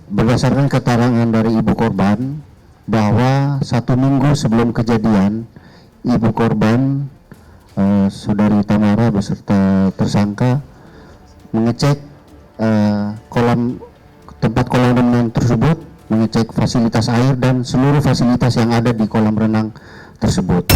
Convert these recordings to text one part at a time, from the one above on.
Berdasarkan keterangan dari ibu korban bahwa 1 minggu sebelum kejadian, ibu korban saudari Tamara beserta tersangka mengecek kolam tempat kolam renang tersebut, mengecek fasilitas air dan seluruh fasilitas yang ada di kolam renang tersebut.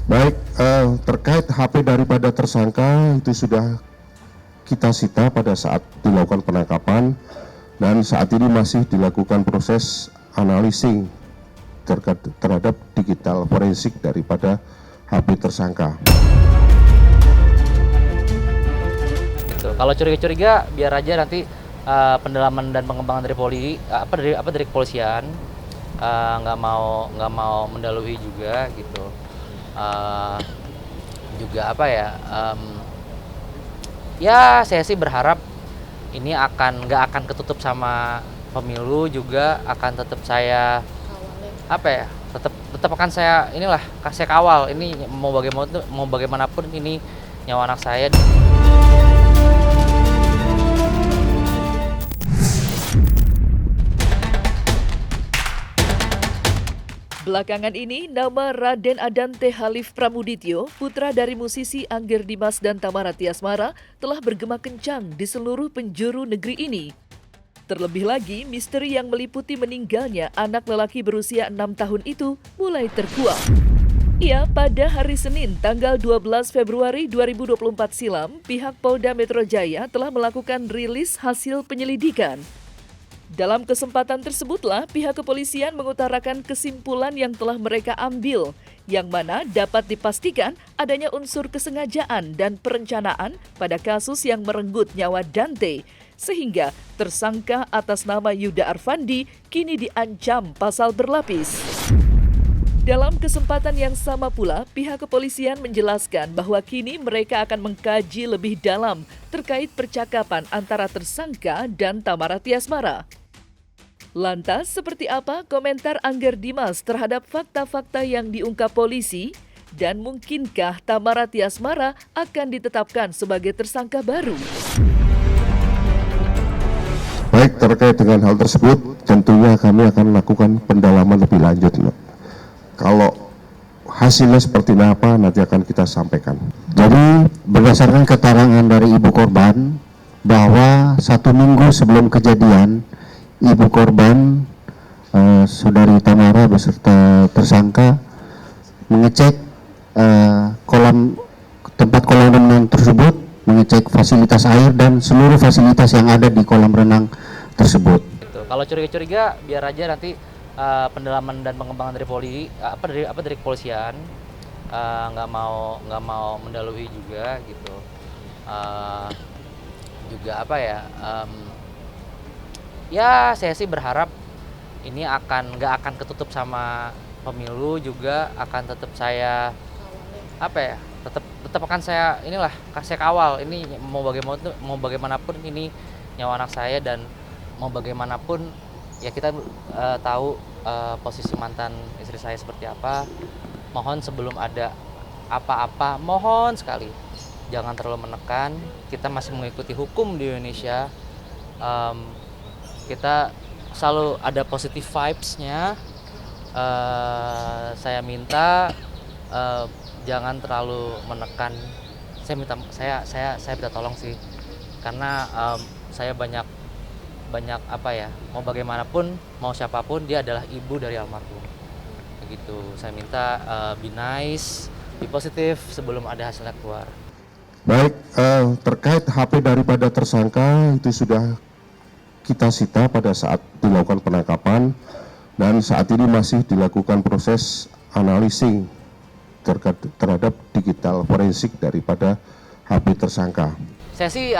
Baik, terkait HP daripada tersangka itu sudah kita sita pada saat dilakukan penangkapan dan saat ini masih dilakukan proses analising terhadap digital forensik daripada HP tersangka. Gitu. Kalau curiga-curiga biar aja nanti pendalaman dan pengembangan dari kepolisian, nggak mau mendalui juga gitu. Juga apa ya? Ya saya sih berharap ini nggak akan ketutup sama pemilu, juga akan tetap saya tetap akan saya saya kawal. Ini mau bagaimanapun ini nyawa anak saya. Belakangan ini, nama Raden Adante Halif Pramudityo, putra dari musisi Angger Dimas dan Tamara Tiasmara, telah bergema kencang di seluruh penjuru negeri ini. Terlebih lagi, misteri yang meliputi meninggalnya anak lelaki berusia 6 tahun itu mulai terkuak. Ya, pada hari Senin, tanggal 12 Februari 2024 silam, pihak Polda Metro Jaya telah melakukan rilis hasil penyelidikan. Dalam kesempatan tersebutlah pihak kepolisian mengutarakan kesimpulan yang telah mereka ambil, yang mana dapat dipastikan adanya unsur kesengajaan dan perencanaan pada kasus yang merenggut nyawa Dante, sehingga tersangka atas nama Yuda Arfandi kini diancam pasal berlapis. Dalam kesempatan yang sama pula, pihak kepolisian menjelaskan bahwa kini mereka akan mengkaji lebih dalam terkait percakapan antara tersangka dan Tamara Tiasmara. Lantas, seperti apa komentar Angger Dimas terhadap fakta-fakta yang diungkap polisi? Dan mungkinkah Tamara Tiasmara akan ditetapkan sebagai tersangka baru? Baik, terkait dengan hal tersebut, tentunya kami akan melakukan pendalaman lebih lanjut. Kalau hasilnya seperti apa, nanti akan kita sampaikan. Jadi berdasarkan keterangan dari ibu korban bahwa 1 minggu sebelum kejadian, ibu korban saudari Tamara beserta tersangka mengecek tempat kolam renang tersebut, mengecek fasilitas air dan seluruh fasilitas yang ada di kolam renang tersebut. Gitu. Kalau curiga-curiga biar aja nanti pendalaman dan pengembangan dari kepolisian, nggak mau mendalui juga gitu. Juga apa ya? Ya saya sih berharap ini nggak akan ketutup sama pemilu, juga akan tetap saya tetap akan saya saya kawal. Ini mau bagaimanapun ini nyawa anak saya, dan mau bagaimanapun ya kita tahu posisi mantan istri saya seperti apa. Mohon sebelum ada apa-apa, mohon sekali jangan terlalu menekan. Kita masih mengikuti hukum di Indonesia. Kita selalu ada positive vibes-nya. Saya minta jangan terlalu menekan. Saya minta tolong sih, karena saya banyak mau bagaimanapun, mau siapapun, dia adalah ibu dari almarhum. Begitu. Saya minta be nice, be positif sebelum ada hasilnya keluar. Baik, terkait HP daripada tersangka itu sudah kita sita pada saat dilakukan penangkapan dan saat ini masih dilakukan proses analising terhadap digital forensik daripada HP tersangka. Saya sih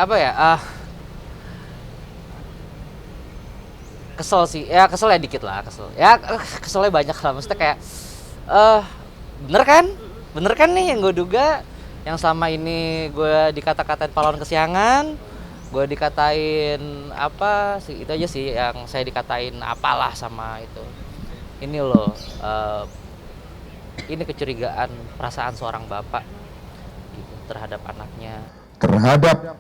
kesel sih, ya kesel ya dikit lah, keselnya banyak lah. Maksudnya kayak bener kan nih yang gue duga, yang selama ini gue dikata-katain pahlawan kesiangan, gue dikatain apa sih, itu aja sih yang saya dikatain apalah sama itu. Ini loh, ini kecurigaan perasaan seorang bapak gitu, terhadap anaknya. Terhadap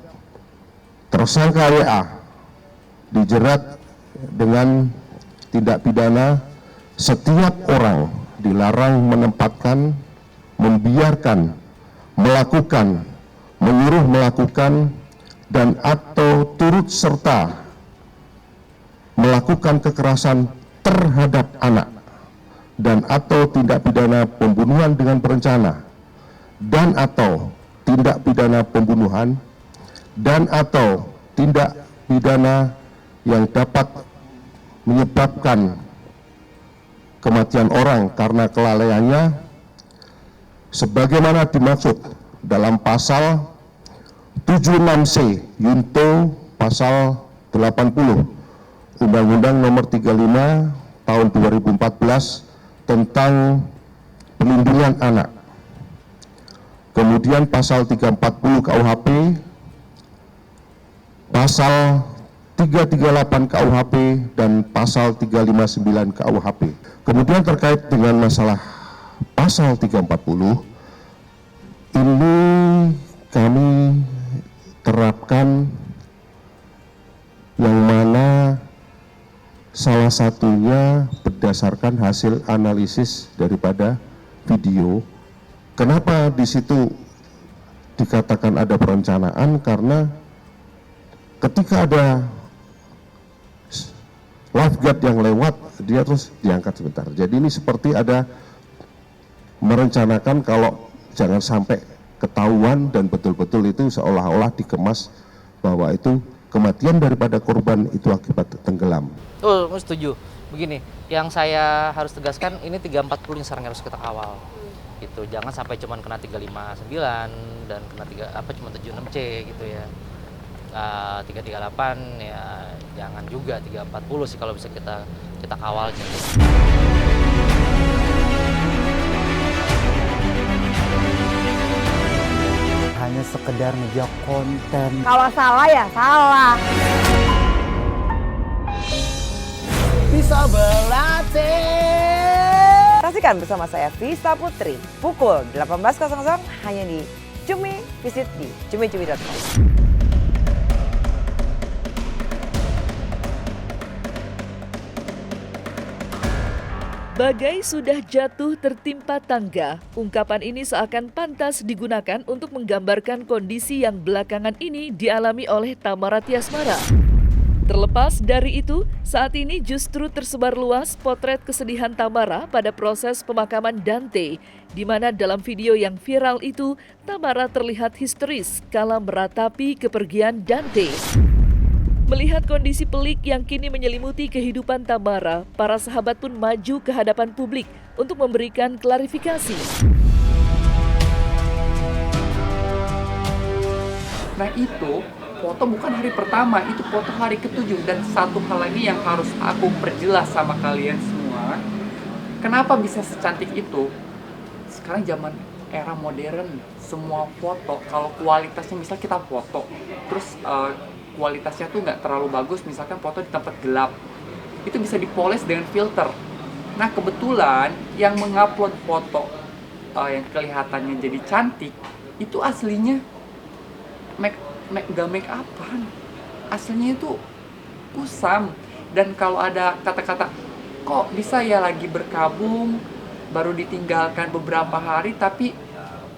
tersangka WA dijerat dengan tindak pidana setiap orang dilarang menempatkan, membiarkan, melakukan, menyuruh melakukan, dan atau turut serta melakukan kekerasan terhadap anak, dan atau tindak pidana pembunuhan dengan berencana, dan atau tindak pidana pembunuhan, dan atau tindak pidana yang dapat menyebabkan kematian orang karena kelalaiannya sebagaimana dimaksud dalam pasal 76C Yunto pasal 80 Undang-Undang Nomor 35 Tahun 2014 tentang Perlindungan Anak. Kemudian pasal 340 KUHP, pasal 338 KUHP, dan pasal 359 KUHP. Kemudian terkait dengan masalah pasal 340, ini kami terapkan yang mana salah satunya berdasarkan hasil analisis daripada video. Kenapa di situ dikatakan ada perencanaan? Karena ketika ada lifeguard yang lewat, dia terus diangkat sebentar. Jadi ini seperti ada merencanakan kalau jangan sampai ketahuan dan betul-betul itu seolah-olah dikemas bahwa itu kematian daripada korban itu akibat tenggelam. Oh, setuju. Begini, yang saya harus tegaskan ini 340 yang sekarang harus kita kawal. Gitu. Jangan sampai cuman kena 359 dan kena cuma 76C gitu ya. 338 ya jangan juga 340 sih kalau bisa kita kawal gitu. Hanya sekedar ngejar konten. Kalau salah ya salah. Bisa berlatih. Saksikan bersama saya Vista Putri pukul 18.00 hanya di Cumi. Visit di cumi-cumi.com. Bagai sudah jatuh tertimpa tangga, ungkapan ini seakan pantas digunakan untuk menggambarkan kondisi yang belakangan ini dialami oleh Tamara Tiasmara. Terlepas dari itu, saat ini justru tersebar luas potret kesedihan Tamara pada proses pemakaman Dante, di mana dalam video yang viral itu, Tamara terlihat histeris kala meratapi kepergian Dante. Melihat kondisi pelik yang kini menyelimuti kehidupan Tamara, para sahabat pun maju ke hadapan publik untuk memberikan klarifikasi. Nah itu foto bukan hari pertama, itu foto hari ke-7. Dan satu hal lagi yang harus aku perjelas sama kalian semua, kenapa bisa secantik itu? Sekarang zaman era modern, semua foto kalau kualitasnya misal kita foto terus kualitasnya tuh nggak terlalu bagus, misalkan foto di tempat gelap, itu bisa dipoles dengan filter. Nah kebetulan yang mengupload foto yang kelihatannya jadi cantik itu aslinya gak make upan, aslinya itu kusam. Dan kalau ada kata-kata kok bisa ya lagi berkabung baru ditinggalkan beberapa hari tapi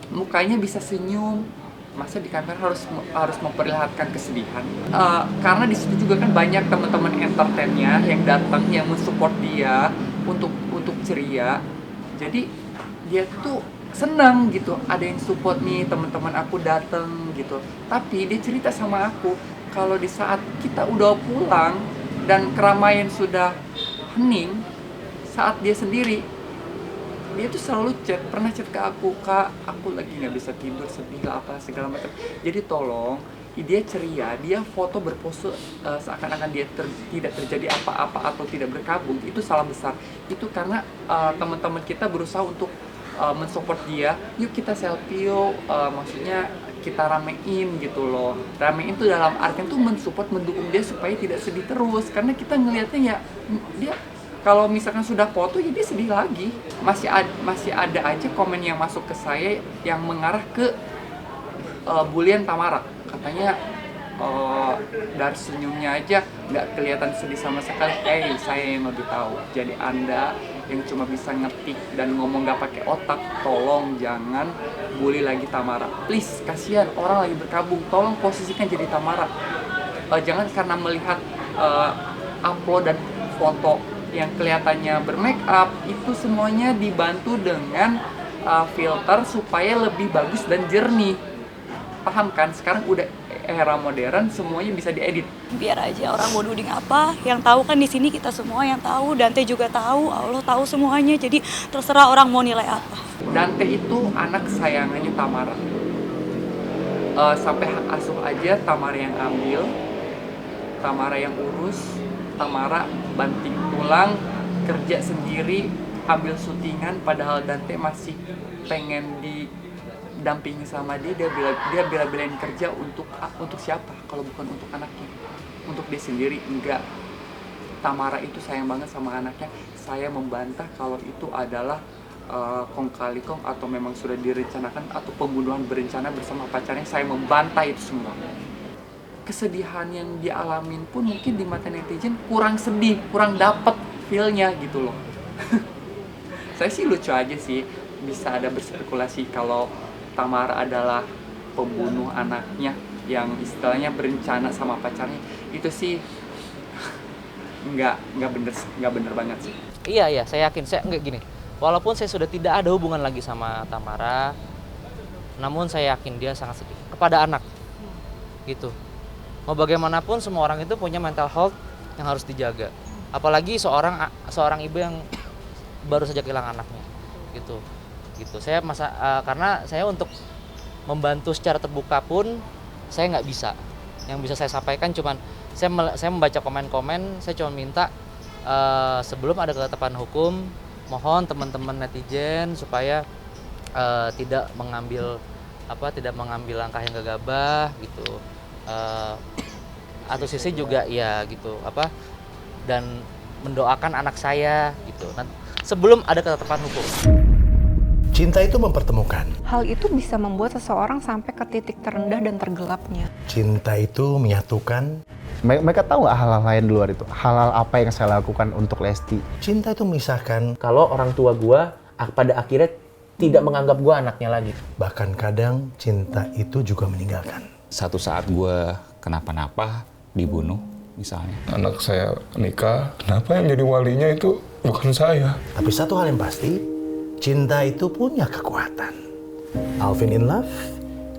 mukanya bisa senyum, masa di kamera harus memperlihatkan kesedihan? Karena di situ juga kan banyak teman-teman entertainnya yang datang yang mensupport dia untuk ceria. Jadi dia tuh senang gitu, ada yang support nih, teman-teman aku datang gitu. Tapi dia cerita sama aku kalau di saat kita udah pulang dan keramaian sudah hening, saat dia sendiri, dia tuh selalu pernah chat ke aku, Kak, aku lagi nggak bisa tidur, sedih lah apa segala macam. Jadi tolong, dia ceria, dia foto berpose seakan-akan dia tidak terjadi apa-apa atau tidak berkabung, itu salah besar. Itu karena teman-teman kita berusaha untuk mensupport dia, yuk kita selfie yuk, maksudnya kita ramein gitu loh. Ramein tuh dalam artian tuh mensupport, mendukung dia supaya tidak sedih terus. Karena kita ngelihatnya ya dia kalau misalkan sudah foto ya dia sedih lagi. Masih ada aja komen yang masuk ke saya yang mengarah ke bulian Tamara. Katanya dari senyumnya aja nggak kelihatan sedih sama sekali. Saya yang lebih tahu. Jadi Anda yang cuma bisa ngetik dan ngomong nggak pakai otak, tolong jangan bully lagi Tamara. Please, kasihan orang lagi berkabung. Tolong posisikan jadi Tamara. Jangan karena melihat upload dan foto yang kelihatannya bermake up, itu semuanya dibantu dengan filter supaya lebih bagus dan jernih. Paham kan? Sekarang udah era modern, semuanya bisa diedit. Biar aja orang mau nuding apa, yang tahu kan di sini kita semua yang tahu, Dante juga tahu, Allah tahu semuanya, jadi terserah orang mau nilai apa. Dante itu anak kesayangannya Tamara. Sampai hak asuh aja Tamara yang ambil, Tamara yang urus, Tamara banting tulang, kerja sendiri, ambil syutingan, padahal Dante masih pengen didampingi sama dia bela-belain kerja untuk siapa kalau bukan untuk anaknya, untuk dia sendiri. Enggak, Tamara itu sayang banget sama anaknya. Saya membantah kalau itu adalah kong kali kong atau memang sudah direncanakan atau pembunuhan berencana bersama pacarnya. Saya membantah itu semua. Kesedihan yang dialamin pun mungkin di mata netizen kurang sedih, kurang dapet feel-nya gitu loh. Saya sih lucu aja sih, bisa ada berspekulasi kalau Tamara adalah pembunuh anaknya yang istilahnya berencana sama pacarnya. Itu sih nggak bener banget sih. Iya, saya yakin. Saya nggak gini. Walaupun saya sudah tidak ada hubungan lagi sama Tamara, namun saya yakin dia sangat sedih kepada anak. Gitu. Mau bagaimanapun semua orang itu punya mental health yang harus dijaga. Apalagi seorang ibu yang baru saja kehilangan anaknya. Gitu. Saya karena saya untuk membantu secara terbuka pun saya nggak bisa. Yang bisa saya sampaikan cuman saya membaca komen-komen, saya cuma minta sebelum ada ketetapan hukum, mohon teman-teman netizen supaya tidak mengambil langkah yang gegabah gitu. Atau sisi juga ya gitu dan mendoakan anak saya gitu. Sebelum ada ketetapan hukum. Cinta itu mempertemukan. Hal itu bisa membuat seseorang sampai ke titik terendah dan tergelapnya. Cinta itu menyatukan. Mereka tahu nggak hal-hal lain di luar itu? Hal-hal apa yang saya lakukan untuk Lesti? Cinta itu memisahkan. Kalau orang tua gua pada akhirnya tidak menganggap gua anaknya lagi. Bahkan kadang cinta itu juga meninggalkan. Satu saat gua kenapa-napa, dibunuh misalnya. Anak saya nikah, kenapa yang jadi walinya itu bukan saya? Tapi satu hal yang pasti, cinta itu punya kekuatan. Alvin in Love,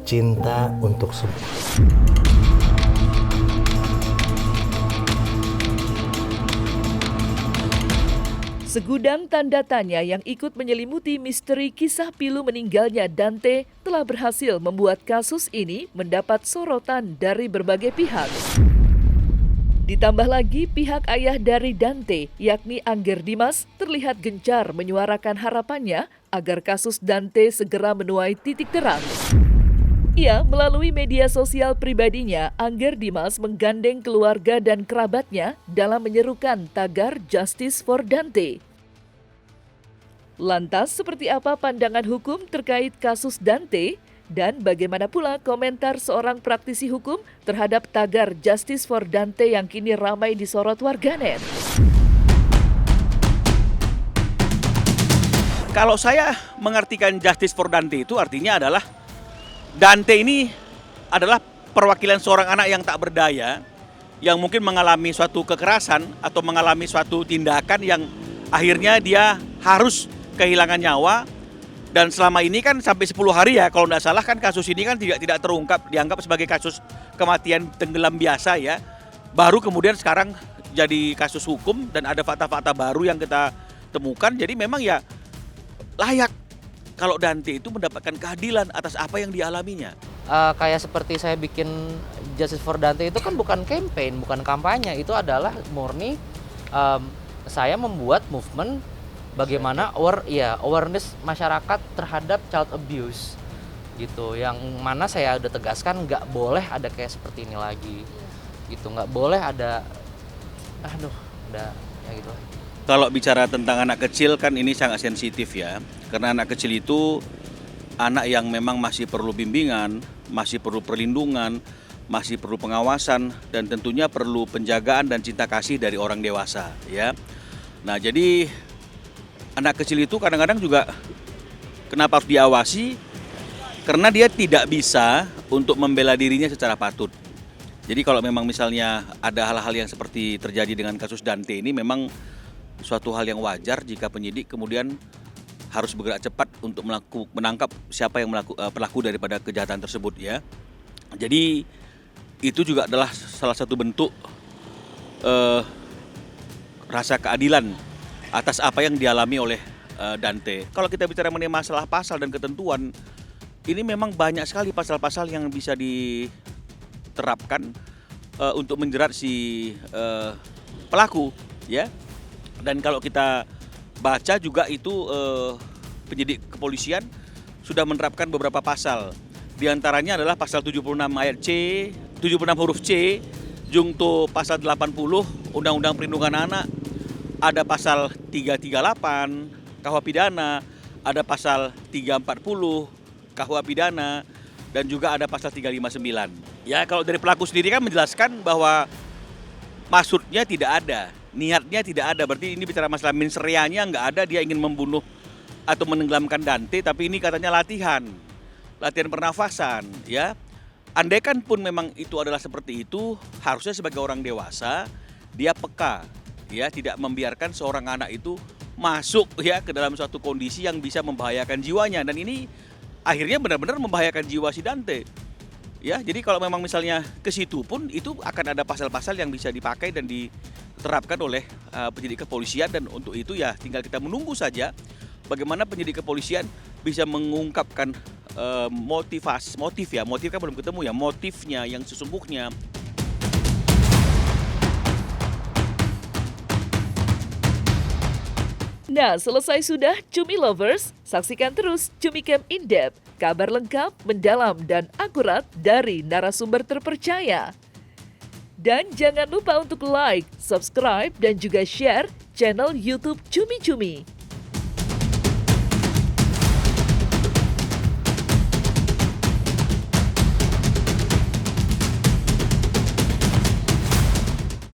cinta untuk semua. Segudang tanda tanya yang ikut menyelimuti misteri kisah pilu meninggalnya Dante telah berhasil membuat kasus ini mendapat sorotan dari berbagai pihak. Ditambah lagi pihak ayah dari Dante, yakni Angger Dimas, terlihat gencar menyuarakan harapannya agar kasus Dante segera menuai titik terang. Ia melalui media sosial pribadinya, Angger Dimas menggandeng keluarga dan kerabatnya dalam menyerukan tagar Justice for Dante. Lantas, seperti apa pandangan hukum terkait kasus Dante? Dan bagaimana pula komentar seorang praktisi hukum terhadap tagar Justice for Dante yang kini ramai disorot warganet? Kalau saya mengartikan Justice for Dante itu artinya adalah Dante ini adalah perwakilan seorang anak yang tak berdaya, yang mungkin mengalami suatu kekerasan atau mengalami suatu tindakan yang akhirnya dia harus kehilangan nyawa. Dan selama ini kan sampai 10 hari ya, kalau tidak salah kan kasus ini kan tidak terungkap, dianggap sebagai kasus kematian tenggelam biasa ya. Baru kemudian sekarang jadi kasus hukum dan ada fakta-fakta baru yang kita temukan. Jadi memang ya layak kalau Dante itu mendapatkan keadilan atas apa yang dialaminya. Kayak seperti saya bikin Justice for Dante itu kan bukan campaign, bukan kampanye. Itu adalah murni saya membuat movement bagaimana awareness masyarakat terhadap child abuse gitu, yang mana saya udah tegaskan nggak boleh ada kayak seperti ini lagi gitu, nggak boleh ada udah ya gitu. Kalau bicara tentang anak kecil kan ini sangat sensitif ya, karena anak kecil itu anak yang memang masih perlu bimbingan, masih perlu perlindungan, masih perlu pengawasan dan tentunya perlu penjagaan dan cinta kasih dari orang dewasa, ya. Nah, jadi anak kecil itu kadang-kadang juga kenapa harus diawasi? Karena dia tidak bisa untuk membela dirinya secara patut. Jadi kalau memang misalnya ada hal-hal yang seperti terjadi dengan kasus Dante ini, memang suatu hal yang wajar jika penyidik kemudian harus bergerak cepat untuk menangkap siapa yang pelaku daripada kejahatan tersebut, ya. Jadi itu juga adalah salah satu bentuk rasa keadilan atas apa yang dialami oleh Dante. Kalau kita bicara mengenai masalah pasal dan ketentuan, ini memang banyak sekali pasal-pasal yang bisa diterapkan untuk menjerat si pelaku, ya. Dan kalau kita baca juga itu penyidik kepolisian sudah menerapkan beberapa pasal. Di antaranya adalah pasal 76 ayat C, 76 huruf C, jungto pasal 80 Undang-Undang Perlindungan Anak, ada pasal 338 KUH pidana, ada pasal 340 KUH pidana, dan juga ada pasal 359. Ya, kalau dari pelaku sendiri kan menjelaskan bahwa maksudnya tidak ada, niatnya tidak ada. Berarti ini bicara masalah mens reanya nggak ada, dia ingin membunuh atau menenggelamkan Dante, tapi ini katanya latihan pernafasan, ya. Andaikan pun memang itu adalah seperti itu, harusnya sebagai orang dewasa dia peka, ya, tidak membiarkan seorang anak itu masuk, ya, ke dalam suatu kondisi yang bisa membahayakan jiwanya. Dan ini akhirnya benar-benar membahayakan jiwa si Dante, ya. Jadi kalau memang misalnya ke situ pun itu akan ada pasal-pasal yang bisa dipakai dan diterapkan oleh penyidik kepolisian, dan untuk itu ya tinggal kita menunggu saja bagaimana penyidik kepolisian bisa mengungkapkan motif kan belum ketemu, ya, motifnya yang sesungguhnya. Nah, selesai sudah Cumi Lovers, saksikan terus Cumi Camp In-Depth, kabar lengkap, mendalam, dan akurat dari narasumber terpercaya. Dan jangan lupa untuk like, subscribe, dan juga share channel YouTube Cumi Cumi.